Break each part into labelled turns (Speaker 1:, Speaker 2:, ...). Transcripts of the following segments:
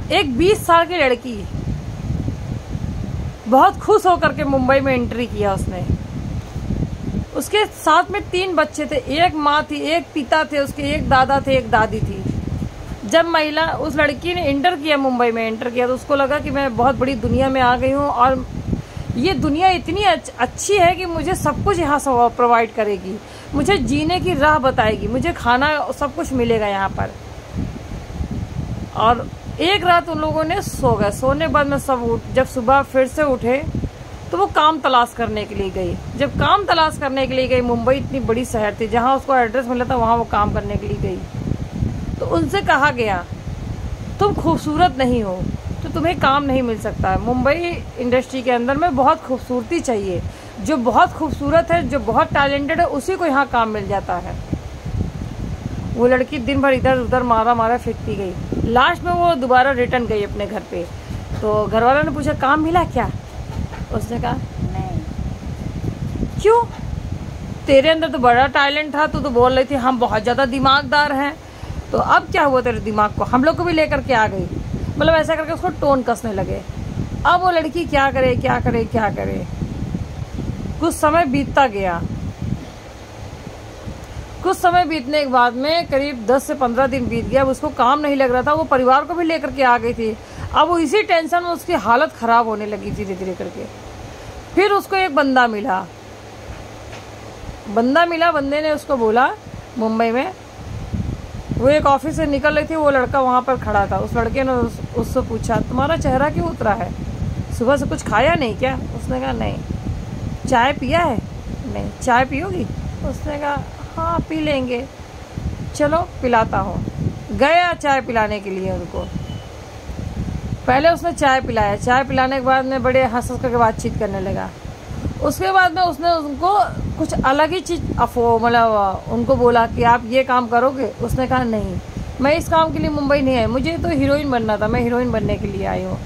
Speaker 1: एक 20 साल की लड़की बहुत खुश होकर के मुंबई में एंट्री किया उसने। उसके साथ में 3 बच्चे थे, एक माँ थी, एक पिता थे उसके, एक दादा थे, एक दादी थी। जब महिला उस लड़की ने एंटर किया, मुंबई में एंटर किया, तो उसको लगा कि मैं बहुत बड़ी दुनिया में आ गई हूँ और ये दुनिया इतनी अच्छी है कि मुझे सब कुछ यहाँ से प्रोवाइड करेगी, मुझे जीने की राह बताएगी, मुझे खाना सब कुछ मिलेगा यहाँ पर। और एक रात उन लोगों ने सो गए। सोने के बाद में सब जब सुबह फिर से उठे तो वो काम तलाश करने के लिए गई। जब काम तलाश करने के लिए गई, मुंबई इतनी बड़ी शहर थी, जहाँ उसको एड्रेस मिला था वहाँ वो काम करने के लिए गई। तो उनसे कहा गया तुम खूबसूरत नहीं हो तो तुम्हें काम नहीं मिल सकता है। मुंबई इंडस्ट्री के अंदर में बहुत खूबसूरती चाहिए, जो बहुत खूबसूरत है, जो बहुत टैलेंटेड है, उसी को यहाँ काम मिल जाता है। वो लड़की दिन भर इधर उधर मारा फेंकती गई। लास्ट में वो दोबारा रिटर्न गई अपने घर पे। तो घर वालों ने पूछा काम मिला क्या? उसने कहा नहीं। क्यों? तेरे अंदर तो बड़ा टैलेंट था, तू तो बोल रही थी हम बहुत ज़्यादा दिमागदार हैं, तो अब क्या हुआ तेरे दिमाग को? हम लोग को भी लेकर के आ गई। मतलब ऐसा करके उसको टोन कसने लगे। अब वो लड़की क्या करे क्या करे क्या करे। कुछ समय बीतता गया। कुछ समय बीतने के बाद में करीब 10 से 15 दिन बीत गया। अब उसको काम नहीं लग रहा था, वो परिवार को भी लेकर के आ गई थी। अब वो इसी टेंशन में उसकी हालत खराब होने लगी धीरे धीरे करके। फिर उसको एक बंदा मिला। बंदे ने उसको बोला, मुंबई में वो एक ऑफिस से निकल रही थी, वो लड़का वहाँ पर खड़ा था। उस लड़के ने उससे पूछा तुम्हारा चेहरा क्यों उतरा है, सुबह से कुछ खाया नहीं क्या? उसने कहा नहीं। चाय पिया है? नहीं। चाय पियोगी? उसने कहा हाँ पी लेंगे, चलो पिलाता हूँ। गया चाय पिलाने के लिए उनको। पहले उसने चाय पिलाया। चाय पिलाने के बाद में बड़े हंस करके बातचीत करने लगा। उसके बाद में उसने उनको कुछ अलग ही चीज़ मतलब उनको बोला कि आप ये काम करोगे? उसने कहा नहीं, मैं इस काम के लिए मुंबई नहीं आई, मुझे तो हीरोइन बनना था, मैं हीरोइन बनने के लिए आई हूँ।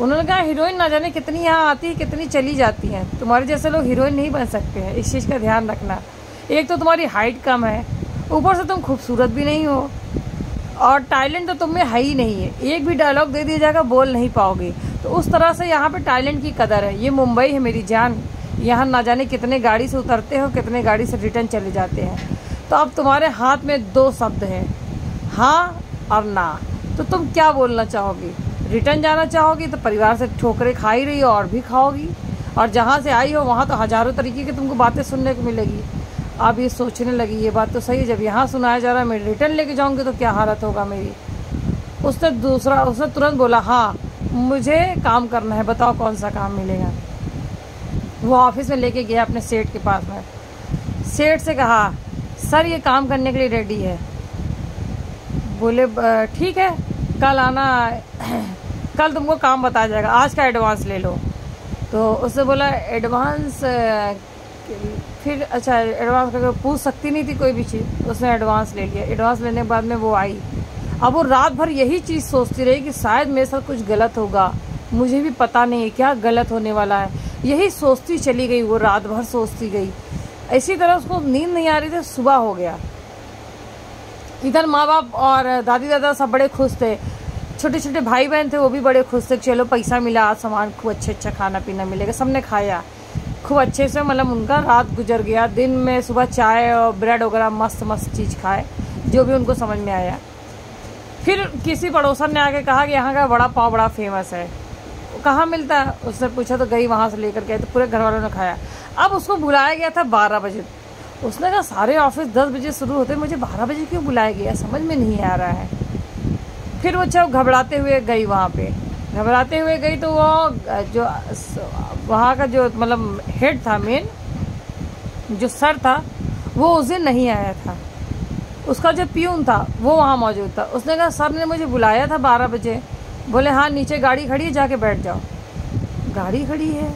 Speaker 1: उन्होंने कहा हीरोइन ना जाने कितनी यहाँ आती है कितनी चली जाती हैं, तुम्हारे जैसे लोग हीरोइन नहीं बन सकते हैं, इस चीज़ का ध्यान रखना। एक तो तुम्हारी हाइट कम है, ऊपर से तुम खूबसूरत भी नहीं हो, और टैलेंट तो तुम में है ही नहीं है। एक भी डायलॉग दे दिया जाएगा बोल नहीं पाओगे। तो उस तरह से यहाँ पे टैलेंट की कदर है। ये मुंबई है मेरी जान, यहाँ ना जाने कितने गाड़ी से उतरते हो, कितने गाड़ी से रिटर्न चले जाते हैं। तो अब तुम्हारे हाथ में 2 शब्द हैं, हाँ और ना। तो तुम क्या बोलना चाहोगी? रिटर्न जाना चाहोगी तो परिवार से ठोकरें खा ही रही हो और भी खाओगी, और जहाँ से आई हो वहाँ तो हज़ारों तरीके की तुमको बातें सुनने को मिलेगी। अब ये सोचने लगी ये बात तो सही है, जब यहाँ सुनाया जा रहा है मैं रिटर्न लेके जाऊँगी तो क्या हालत होगा मेरी। उसने तुरंत बोला हाँ मुझे काम करना है, बताओ कौन सा काम मिलेगा। वो ऑफिस में लेके गया अपने सेठ के पास में। सेठ से कहा सर ये काम करने के लिए रेडी है। बोले ठीक है कल आना, कल तुमको काम बताया जाएगा, आज का एडवांस ले लो। तो उसने बोला एडवांस, फिर अच्छा एडवांस करके पूछ सकती नहीं थी कोई भी चीज़, उसने एडवांस ले लिया। एडवांस लेने के बाद में वो आई। अब वो रात भर यही चीज़ सोचती रही कि शायद मेरे साथ कुछ गलत होगा, मुझे भी पता नहीं है क्या गलत होने वाला है। यही सोचती चली गई, वो रात भर सोचती गई। इसी तरह उसको नींद नहीं आ रही थी। सुबह हो गया। इधर माँ बाप और दादी दादा सब बड़े खुश थे, छोटे छोटे भाई बहन थे वो भी बड़े खुश थे, चलो पैसा मिला, आज सामान खूब अच्छा खाना पीना मिलेगा। सबने खाया खूब अच्छे से, मतलब उनका रात गुजर गया। दिन में सुबह चाय और ब्रेड वगैरह मस्त मस्त चीज़ खाए, जो भी उनको समझ में आया। फिर किसी पड़ोसन ने आके कहा कि यहाँ का वड़ा पाव बड़ा फेमस है, कहाँ मिलता है? उसने पूछा तो गई वहाँ से लेकर के, तो पूरे घर वालों ने खाया। अब उसको बुलाया गया था 12 बजे। उसने कहा सारे ऑफिस 10 बजे शुरू होते, मुझे 12 बजे क्यों बुलाया गया, समझ में नहीं आ रहा है। फिर वो जब घबराते हुए गई वहाँ पे, घबराते हुए गई तो वो जो वहाँ का जो मतलब हेड था, मेन जो सर था, वो उस दिन नहीं आया था। उसका जो प्यून था वो वहाँ मौजूद था। उसने कहा सर ने मुझे बुलाया था 12 बजे। बोले हाँ नीचे गाड़ी खड़ी है, जाके बैठ जाओ। गाड़ी खड़ी है,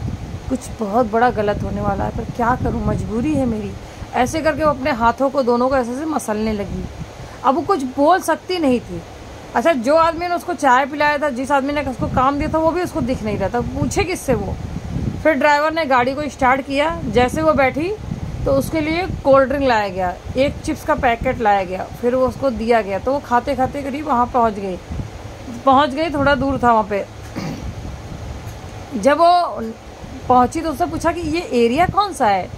Speaker 1: कुछ बहुत बड़ा गलत होने वाला है, पर क्या करूँ, मजबूरी है मेरी। ऐसे करके वो अपने हाथों को दोनों को ऐसे से मसलने लगी। अब वो कुछ बोल सकती नहीं थी। अच्छा जो आदमी ने उसको चाय पिलाया था, जिस आदमी ने उसको काम दिया था, वो भी उसको दिख नहीं रहा था, पूछे किससे वो। फिर ड्राइवर ने गाड़ी को स्टार्ट किया। जैसे वो बैठी तो उसके लिए कोल्ड ड्रिंक लाया गया, एक चिप्स का पैकेट लाया गया, फिर वो उसको दिया गया। तो वो खाते खाते करीब वहाँ पहुँच गई। पहुंच गई, थोड़ा दूर था वहाँ पे। जब वो पहुंची तो उससे पूछा कि ये एरिया कौन सा है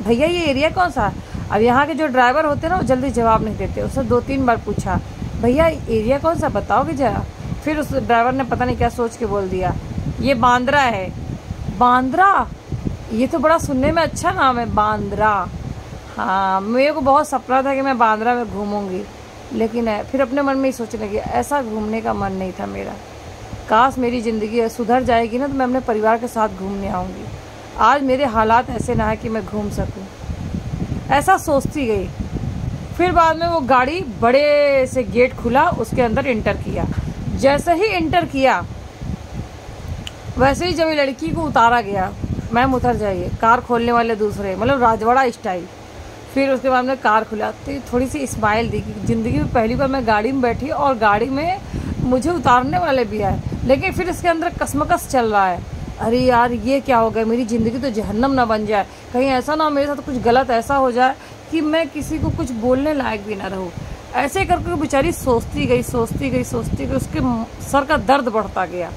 Speaker 1: भैया, ये एरिया कौन सा है। अब यहाँ के जो ड्राइवर होते हैं ना वो जल्दी जवाब नहीं देते। उसने 2-3 बार पूछा भैया एरिया कौन सा बताओगे जरा। फिर उस ड्राइवर ने पता नहीं क्या सोच के बोल दिया, ये बांद्रा है। बांद्रा, ये तो बड़ा सुनने में अच्छा नाम है, बांद्रा। हाँ, मेरे को बहुत सपना था कि मैं बांद्रा में घूमूंगी, लेकिन फिर अपने मन में ही सोचने लगी ऐसा घूमने का मन नहीं था मेरा। काश मेरी ज़िंदगी सुधर जाएगी ना तो मैं अपने परिवार के साथ घूमने आऊँगी। आज मेरे हालात ऐसे ना है कि मैं घूम सकूँ, ऐसा सोचती गई। फिर बाद में वो गाड़ी बड़े से गेट खुला, उसके अंदर इंटर किया। जैसे ही इंटर किया वैसे ही जब लड़की को उतारा गया, मैम उतर जाइए, कार खोलने वाले दूसरे, मतलब राजवाड़ा स्टाइल। फिर उसके बाद में कार खुला तो थोड़ी सी स्माइल दी कि ज़िंदगी में पहली बार मैं गाड़ी में बैठी और गाड़ी में मुझे उतारने वाले भी आए। लेकिन फिर इसके अंदर कसमकस चल रहा है, अरे यार ये क्या हो गया, मेरी ज़िंदगी तो जहन्नम ना बन जाए, कहीं ऐसा ना मेरे साथ कुछ गलत ऐसा हो जाए कि मैं किसी को कुछ बोलने लायक भी ना रहूँ। ऐसे करके बेचारी सोचती गई, उसके सर का दर्द बढ़ता गया।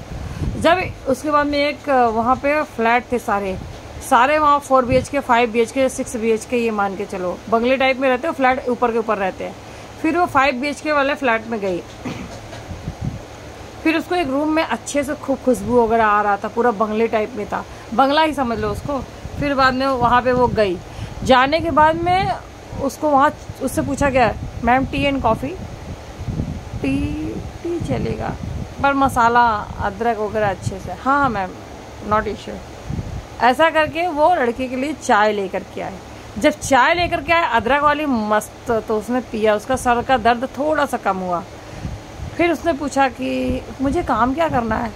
Speaker 1: जब उसके बाद में एक वहाँ पे फ्लैट थे, सारे वहाँ 4 BHK, 5 BHK, 6 BHK, ये मान के चलो बंगले टाइप में रहते हो, फ्लैट ऊपर के ऊपर रहते हैं। फिर वो 5 BHK वाले फ्लैट में गई। फिर उसको एक रूम में अच्छे से खूब खुशबू वगैरह आ रहा था, पूरा बंगले टाइप में था, बंगला ही समझ लो उसको। फिर बाद में वहाँ पे वो गई। जाने के बाद में उसको वहाँ उससे पूछा गया, ma'am T and coffee. T चलेगा पर मसाला अदरक वगैरह अच्छे से। हाँ मैम, नॉट इश्यू। ऐसा करके वो लड़के के लिए चाय लेकर के आए। जब चाय लेकर के आए अदरक वाली मस्त, तो उसने पिया, उसका सर का दर्द थोड़ा सा कम हुआ। फिर उसने पूछा कि मुझे काम क्या करना है।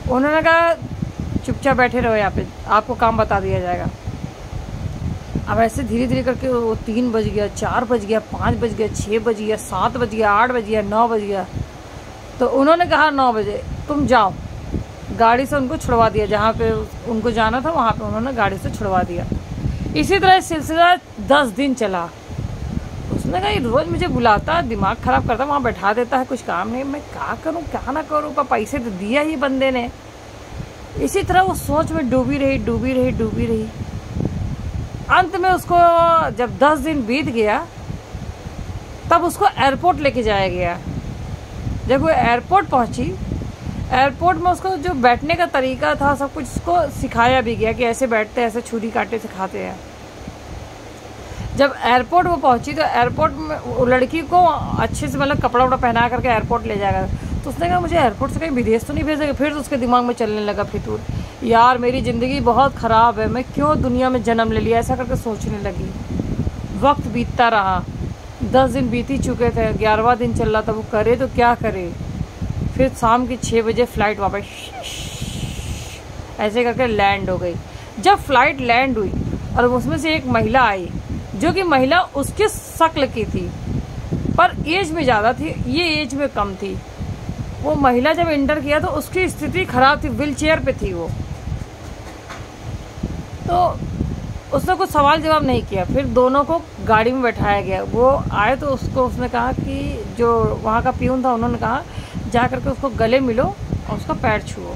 Speaker 1: उन्होंने कहा चुपचाप बैठे रहो यहाँ पे, आपको काम बता दिया जाएगा। अब ऐसे धीरे धीरे करके वो 3 बज गया, 4 बज गया, 5 बज गया, 6 बज गया, 7 बज गया, 8 बज गया, 9 बज गया। तो उन्होंने कहा 9 बजे तुम जाओ। गाड़ी से उनको छुड़वा दिया, जहाँ पे उनको जाना था वहाँ पे उन्होंने गाड़ी से छुड़वा दिया। इसी तरह सिलसिला 10 दिन चला। उसने कहा रोज़ मुझे बुलाता, दिमाग ख़राब करता, वहाँ बैठा देता है, कुछ काम नहीं, मैं क्या करूँ क्या ना करूँ, पर पैसे तो दिया ही बंदे ने। इसी तरह वो सोच में डूबी रही। अंत में उसको जब 10 दिन बीत गया तब उसको एयरपोर्ट लेके जाया गया। जब वो एयरपोर्ट पहुंची, एयरपोर्ट में उसको जो बैठने का तरीका था सब कुछ उसको सिखाया भी गया कि ऐसे बैठते हैं, ऐसे छुरी कांटे से खाते हैं। जब एयरपोर्ट वो पहुंची तो एयरपोर्ट में लड़की को अच्छे से मतलब कपड़ा वपड़ा पहना करके एयरपोर्ट ले जाएगा। तो उसने कहा मुझे एयरपोर्ट से कहीं विदेश तो नहीं भेजेगा। फिर तो उसके दिमाग में चलने लगा फितूर, यार मेरी ज़िंदगी बहुत ख़राब है, मैं क्यों दुनिया में जन्म ले लिया, ऐसा करके सोचने लगी। वक्त बीतता रहा, 10 दिन बीत ही चुके थे, 11वां दिन चल रहा था। वो करे तो क्या करे। फिर शाम के 6 बजे फ़्लाइट वापस ऐसे करके लैंड हो गई। जब फ़्लाइट लैंड हुई और उसमें से एक महिला आई, जो कि महिला उसके शक्ल की थी पर एज में ज़्यादा थी, ये एज में कम थी। वो महिला जब इंटर किया तो उसकी स्थिति खराब थी, व्हील चेयर पे थी वो। तो उसने कुछ सवाल जवाब नहीं किया। फिर दोनों को गाड़ी में बैठाया गया। वो आए तो उसने कहा कि जो वहाँ का पियून था, उन्होंने कहा जा करके उसको गले मिलो और उसका पैर छुओ।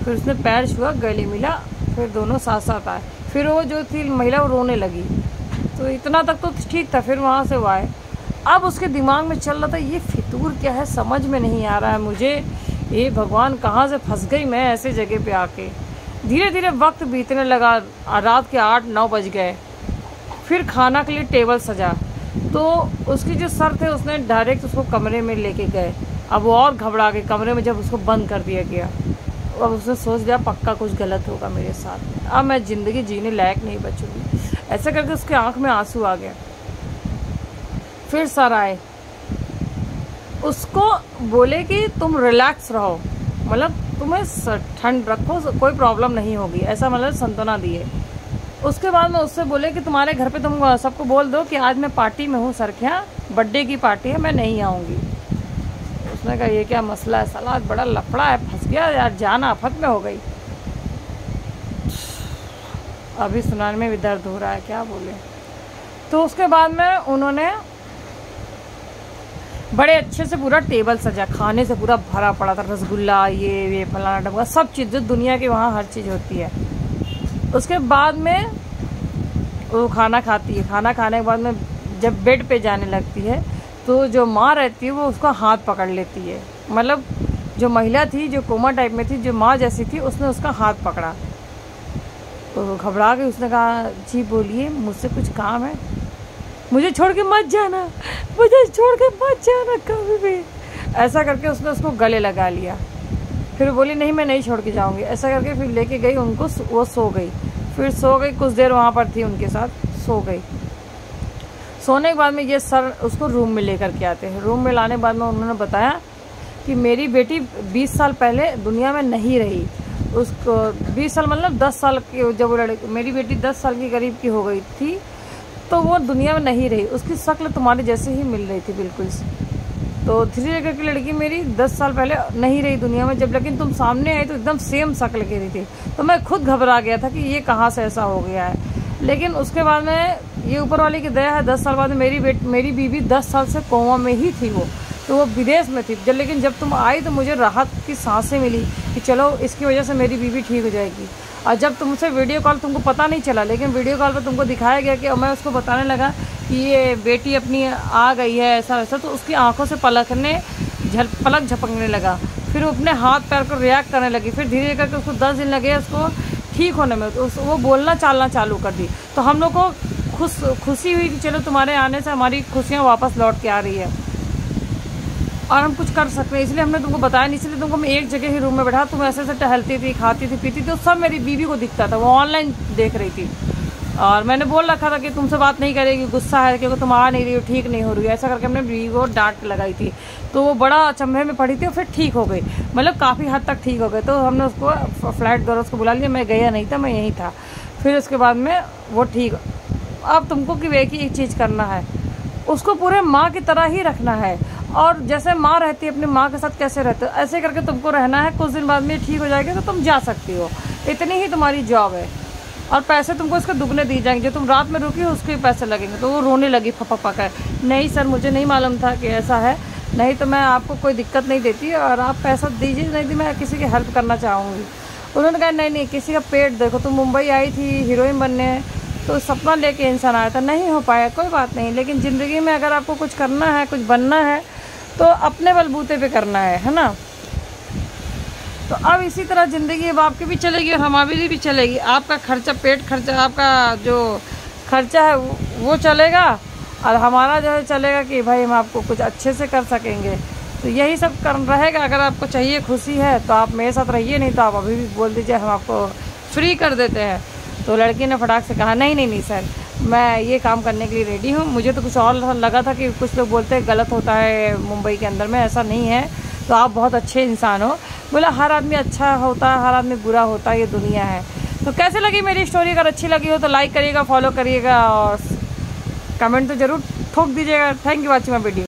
Speaker 1: फिर उसने पैर छुआ, गले मिला, फिर दोनों साथ साथ आए। फिर वो जो थी महिला वो रोने लगी। तो इतना तक तो ठीक था। फिर वहाँ से वो आए। अब उसके दिमाग में चल रहा था ये फितूर क्या है, समझ में नहीं आ रहा है मुझे, ये भगवान कहाँ से फंस गई मैं ऐसे जगह पे आके। धीरे धीरे वक्त बीतने लगा, रात के 8-9 बज गए। फिर खाना के लिए टेबल सजा, तो उसकी जो सर थे उसने डायरेक्ट उसको कमरे में लेके गए। अब वो और घबरा गई कमरे में जब उसको बंद कर दिया गया। अब उसने सोच लिया पक्का कुछ गलत होगा मेरे साथ, अब मैं ज़िंदगी जीने लायक नहीं बचूंगी। ऐसे करके उसके आँख में आंसू आ गया। फिर सर आए, उसको बोले कि तुम रिलैक्स रहो, मतलब तुम्हें ठंड रखो, कोई प्रॉब्लम नहीं होगी, ऐसा मतलब सांत्वना दिए। उसके बाद में उससे बोले कि तुम्हारे घर पे तुम सबको बोल दो कि आज मैं पार्टी में हूँ, सरख्या बर्थडे की पार्टी है, मैं नहीं आऊँगी। उसने कहा ये क्या मसला है, साला बड़ा लफड़ा है, फंस गया यार, जान आफत में हो गई। अभी सुनाने में भी दर्द हो रहा है, क्या बोले। तो उसके बाद में उन्होंने बड़े अच्छे से पूरा टेबल सजा, खाने से पूरा भरा पड़ा था, रसगुल्ला ये फलाना डब्बा सब चीज़ जो दुनिया के वहाँ हर चीज़ होती है। उसके बाद में वो खाना खाती है, खाना खाने के बाद में जब बेड पे जाने लगती है तो जो माँ रहती है वो उसका हाथ पकड़ लेती है। मतलब जो महिला थी जो कोमा टाइप में थी, जो माँ जैसी थी, उसने उसका हाथ पकड़ा तो घबरा गई। उसने कहा जी बोलिए, मुझसे कुछ काम है, मुझे छोड़ के मत जाना, मुझे छोड़ के मत जाना कभी भी। ऐसा करके उसने उसको गले लगा लिया। फिर बोली नहीं मैं नहीं छोड़ के जाऊंगी। ऐसा करके फिर लेके गई उनको, वो सो गई। फिर सो गई, कुछ देर वहाँ पर थी उनके साथ, सो गई। सोने के बाद में ये सर उसको रूम में लेकर के आते हैं। रूम में लाने के बाद में उन्होंने बताया कि मेरी बेटी 20 साल पहले दुनिया में नहीं रही। उसको 20 साल मतलब 10 साल की, जब वो मेरी बेटी 10 साल की करीब की हो गई थी तो वो दुनिया में नहीं रही। उसकी शक्ल तुम्हारे जैसे ही मिल रही थी बिल्कुल। तो धीरे करके लड़की मेरी 10 साल पहले नहीं रही दुनिया में, जब लेकिन तुम सामने आई तो एकदम सेम शक्ल की रही थी। तो मैं खुद घबरा गया था कि ये कहाँ से ऐसा हो गया है। लेकिन उसके बाद में ये ऊपर वाले की दया है, 10 साल बाद मेरी बीवी 10 साल से कोमा में ही थी वो, तो वो विदेश में थी। लेकिन जब तुम आई तो मुझे राहत की सांसें मिली कि चलो इसकी वजह से मेरी बीवी ठीक हो जाएगी। और जब तुमसे वीडियो कॉल, तुमको पता नहीं चला लेकिन वीडियो कॉल पर तुमको दिखाया गया कि मैं उसको बताने लगा कि ये बेटी अपनी आ गई है ऐसा वैसा, तो उसकी आंखों से पलक झपकने लगा। फिर वो अपने हाथ पैर को रिएक्ट करने लगी। फिर धीरे करके उसको 10 दिन लगे उसको ठीक होने में, तो वो बोलना चालना चालू कर दी। तो हम लोग को खुशी हुई कि चलो तुम्हारे आने से हमारी खुशियाँ वापस लौट के आ रही है और हम कुछ कर सकते हैं। इसलिए हमने तुमको बताया नहीं, इसलिए तुमको मैं एक जगह ही रूम में बैठा, तुम ऐसे ऐसे टहलती थी, खाती थी, पीती थी, तो सब मेरी बीवी को दिखता था। वो ऑनलाइन देख रही थी और मैंने बोल रखा था कि तुमसे बात नहीं करेगी, गुस्सा है क्योंकि तुम आ नहीं रही हो, ठीक नहीं हो रही है। ऐसा करके हमने बीवी को डांट लगाई थी। तो वो बड़ा अचंभे में पड़ी थी और फिर ठीक हो गई, मतलब काफ़ी हद तक ठीक हो गए। तो हमने उसको फ्लैट द्वारा उसको बुला लिया, मैं गया नहीं था, मैं यहीं था। फिर उसके बाद में वो ठीक। अब तुमको कि एक ही एक चीज़ करना है, उसको पूरे माँ की तरह ही रखना है। और जैसे माँ रहती है अपनी माँ के साथ कैसे रहते हो, ऐसे करके तुमको रहना है। कुछ दिन बाद में ठीक हो जाएगी तो तुम जा सकती हो, इतनी ही तुम्हारी जॉब है। और पैसे तुमको इसके दुगने दिए जाएंगे। जो तुम रात में रुकी हो उसके भी पैसे लगेंगे। तो वो रोने लगी फपा कर, नहीं सर मुझे नहीं मालूम था कि ऐसा है, नहीं तो मैं आपको कोई दिक्कत नहीं देती और आप पैसा दीजिए, नहीं तो मैं किसी की हेल्प करना चाहूँगी। उन्होंने कहा नहीं किसी का पेट देखो, तुम मुंबई आई थी हीरोइन बनने, तो सपना लेके इंसान आया था, नहीं हो पाया, कोई बात नहीं। लेकिन ज़िंदगी में अगर आपको कुछ करना है, कुछ बनना है तो अपने बलबूते पे करना है ना। तो अब इसी तरह ज़िंदगी अब आपकी भी चलेगी और हमारी भी चलेगी। आपका खर्चा, पेट खर्चा, आपका जो खर्चा है वो चलेगा और हमारा जो है चलेगा कि भाई हम आपको कुछ अच्छे से कर सकेंगे। तो यही सब कर रहेगा। अगर आपको चाहिए खुशी है तो आप मेरे साथ रहिए, नहीं तो आप अभी भी बोल दीजिए हम आपको फ्री कर देते हैं। तो लड़की ने फटाक से कहा नहीं सर, मैं ये काम करने के लिए रेडी हूँ। मुझे तो कुछ और लगा था कि कुछ लोग बोलते हैं गलत होता है मुंबई के अंदर में, ऐसा नहीं है। तो आप बहुत अच्छे इंसान हो। बोला हर आदमी अच्छा होता है, हर आदमी बुरा होता है, ये दुनिया है। तो कैसे लगी मेरी स्टोरी? अगर अच्छी लगी हो तो लाइक करिएगा, फॉलो करिएगा और कमेंट तो ज़रूर ठोक दीजिएगा। Thank you watching my video.